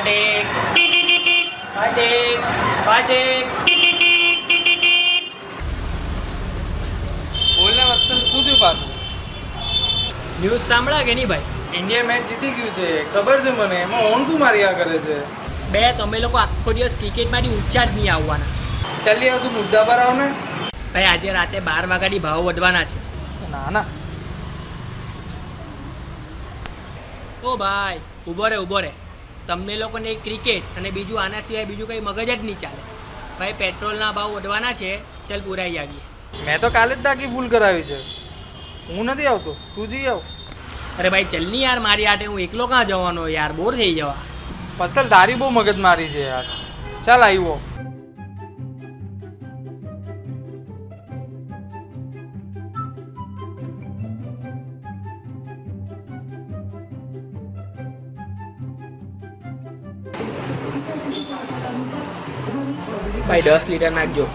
પાટેક પાટેક પાટેક. બોલને વત્સલ, શું થયું પાછું? ન્યૂઝ સાંભળ્યા કે નહીં ભાઈ? ઇન્ડિયા મેચ જીતી ગયું છે, ખબર છે મને. એમાં ઓન શું માર્યા કરે છે? બે તમે લોકો આખો દિવસ ક્રિકેટમાંથી ઊંચા જ નહીં આવવાના. ચાલી હવે તું મુદ્દા પર આવ ને. ભાઈ આજે રાતે 12 વાગ્યાથી ભાવ વધવાના છે. ના ના, ઓ ભાઈ ઊભો રે. તમને લોકોને એક ક્રિકેટ અને બીજું આના સિવાય બીજું કંઈ મગજ જ નહીં ચાલે. ભાઈ પેટ્રોલના ભાવ વધવાના છે, ચાલ પુરાઈ આવીએ. મેં તો કાલે જ ટાંકી ફૂલ કરાવી છે. હું નથી આવતો, તું જઈ આવ. અરે ભાઈ ચલ નહીં યાર, મારી આટે હું એકલો ક્યાં જવાનો યાર, બોર થઈ જવા. વત્સલ, તારી બહુ મગજ મારી છે યાર. ચાલ આવ્યો. ભાઈ 10 લીટર નાખજો.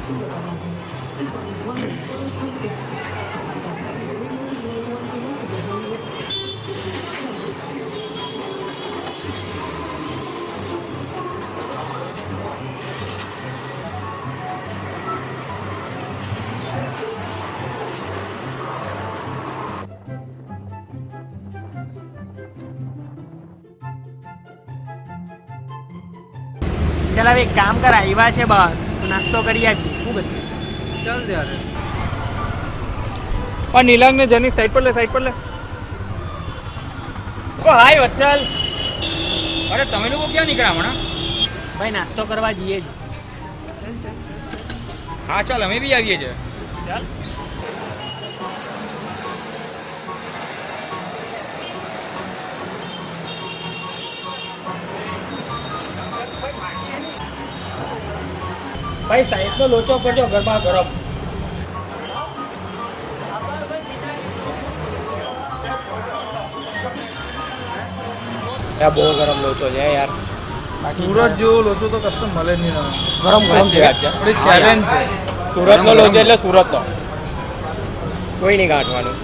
ચાલ હવે એક કામ કર, આવ્યા છે બહાર તો નાસ્તો કરી આપી. શું બધું ચાલ ત્યારે. પણ નીલાંગ ને જની સાઈડ પર લે, સાઈડ પર લે. ઓ હાય વત્સલ, અરે તમે લોકો ક્યાં નીકળ્યા હમણાં? ભાઈ નાસ્તો કરવા જઈએ છીએ. હા ચાલ, અમે બી આવીએ છીએ. ચાલ. ભાઈ સાઈડનો લોચો કરજો, ગરબા ગરમ. બહુ ગરમ લોચો છે યાર. સુરત જેવો લોચો તો કશું મળે જ નહીં. ગરમ ગરમ છે. આપણી ચેલેન્જ છે. સુરતનો લોચો એટલે સુરતનો, કોઈ નહીં ગાંઠવાનું.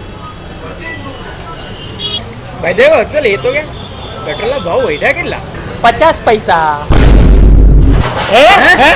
ભાઈ દેવ વત્સલ, એ તો કે પેટ્રોલના ભાવ વધ્યા કેટલા? 50 પૈસા. હે?